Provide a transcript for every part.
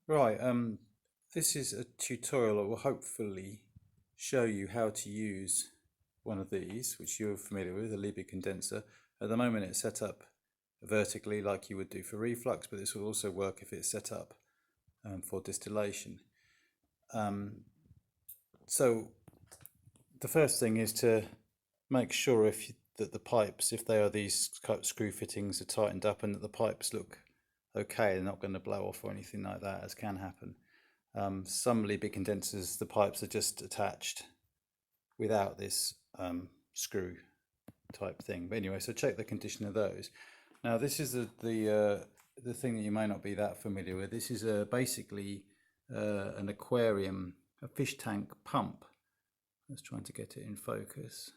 Right, this is a tutorial that will hopefully show you how to use one of these, which you're familiar with, a Liebig condenser. At the moment it's set up vertically like you would do for reflux, but this will also work if it's set up for distillation. So the first thing is to make sure that the pipes, if they are these screw fittings, are tightened up and that the pipes look okay, they're not going to blow off or anything like that, as can happen. Some Liebig condensers, the pipes are just attached without this screw type thing. But anyway, so check the condition of those. Now this is the thing that you may not be that familiar with. This is basically an aquarium, a fish tank pump. Let's try to get it in focus.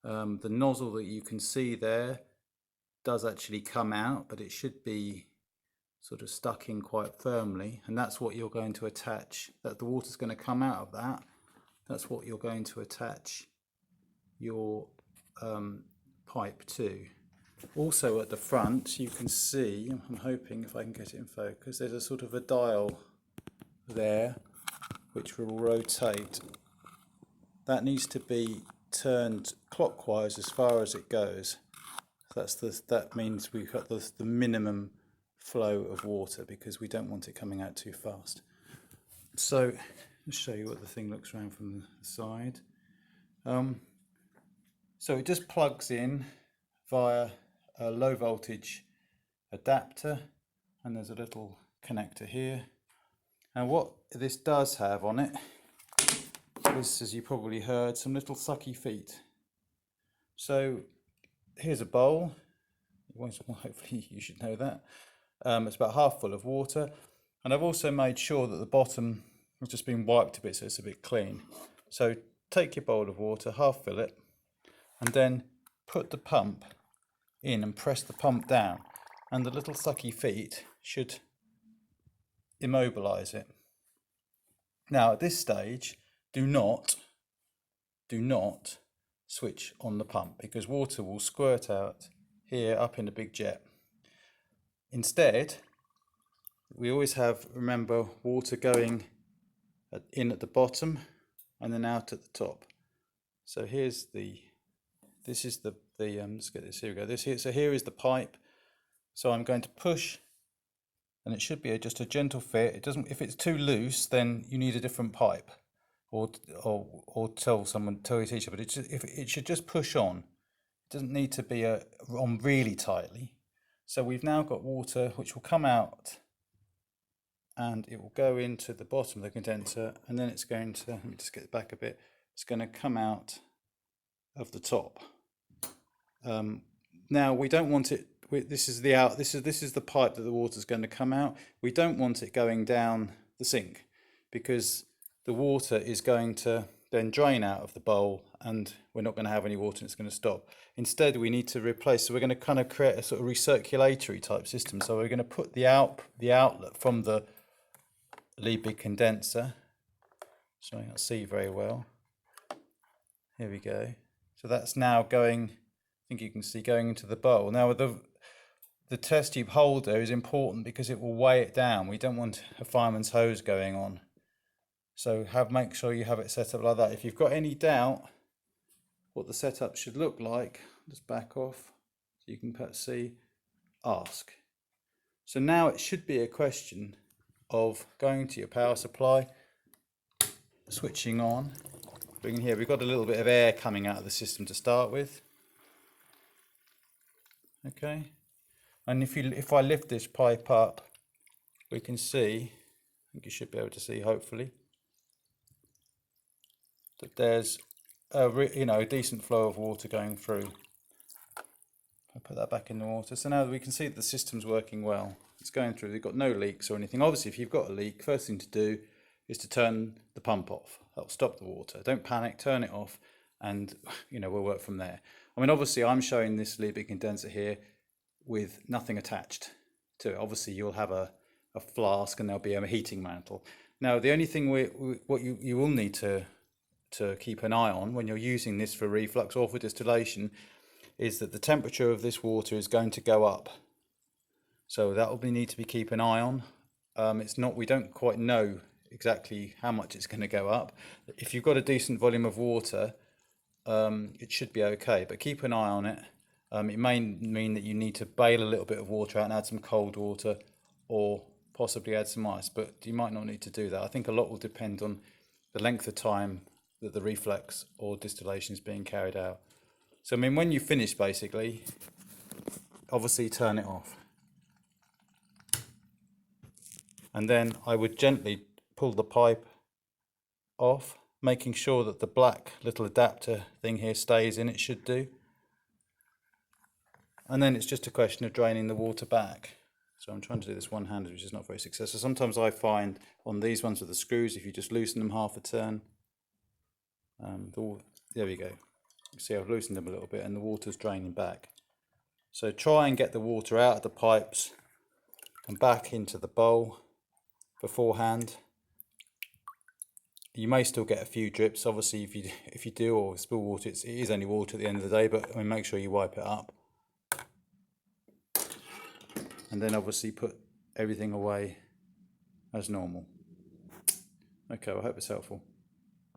The nozzle that you can see there does actually come out, but it should be sort of stuck in quite firmly, and that's what you're going to attach, that the water's going to come out of that. That's what you're going to attach your pipe to. Also at the front you can see, I'm hoping if I can get it in focus, there's a sort of a dial there which will rotate. That needs to be turned clockwise as far as it goes. That means we've got the minimum flow of water because we don't want it coming out too fast. So let's show you what the thing looks around from the side. So it just plugs in via a low voltage adapter, and there's a little connector here. And what this does have on it is, as you probably heard, some little sucky feet. So here's a bowl. Hopefully you should know that. It's about half full of water, and I've also made sure that the bottom has just been wiped a bit so it's a bit clean. So take your bowl of water, half fill it, and then put the pump in and press the pump down, and the little sucky feet should immobilize it. Now at this stage, do not switch on the pump because water will squirt out here up in a big jet. Instead, we always have, remember, water going in at the bottom and then out at the top. So here's this is the let's get this, here we go. So here is the pipe. So I'm going to push, and it should be just a gentle fit. It doesn't, if it's too loose, then you need a different pipe, or tell your teacher. But it should just push on. It doesn't need to be on really tightly. So we've now got water which will come out and it will go into the bottom of the condenser, and then it's going to, let me just get it back a bit, it's going to come out of the top. Now we don't want it, this is the pipe that the water is going to come out. We don't want it going down the sink because the water is going to then drain out of the bowl and we're not going to have any water and it's going to stop. Instead we need to replace, so we're going to kind of create a sort of recirculatory type system. So we're going to put the outlet from the Liebig condenser, so I can't see very well, here we go. So that's now going, I think you can see, going into the bowl. Now the test tube holder is important because it will weigh it down. We don't want a fireman's hose going on. So make sure you have it set up like that. If you've got any doubt what the setup should look like, just back off so you can perhaps see, ask. So now it should be a question of going to your power supply, switching on. Bring in here, we've got a little bit of air coming out of the system to start with. Okay, and if I lift this pipe up, we can see, I think you should be able to see hopefully, that there's a decent flow of water going through. I'll put that back in the water. So now we can see that the system's working well. It's going through, we've got no leaks or anything. Obviously if you've got a leak, first thing to do is to turn the pump off. That'll stop the water. Don't panic, turn it off, and we'll work from there. I mean, obviously I'm showing this Liebig condenser here with nothing attached to it. Obviously you'll have a flask and there'll be a heating mantle. Now the only thing what you will need to keep an eye on when you're using this for reflux or for distillation is that the temperature of this water is going to go up. So that will need to be keep an eye on. it's not, we don't quite know exactly how much it's going to go up. If you've got a decent volume of water, it should be okay, but keep an eye on it. It may mean that you need to bail a little bit of water out and add some cold water, or possibly add some ice, but you might not need to do that. I think a lot will depend on the length of time that the reflux or distillation is being carried out. So I mean, when you finish, basically, obviously turn it off. And then I would gently pull the pipe off, making sure that the black little adapter thing here stays in, it should do. And then it's just a question of draining the water back. So I'm trying to do this one-handed, which is not very successful. Sometimes I find on these ones with the screws, if you just loosen them half a turn, there we go. You see I've loosened them a little bit and the water's draining back. So try and get the water out of the pipes and back into the bowl beforehand. You may still get a few drips, obviously if you do, or spill water, it is only water at the end of the day, but I mean, make sure you wipe it up. And then obviously put everything away as normal. Okay, well, I hope it's helpful.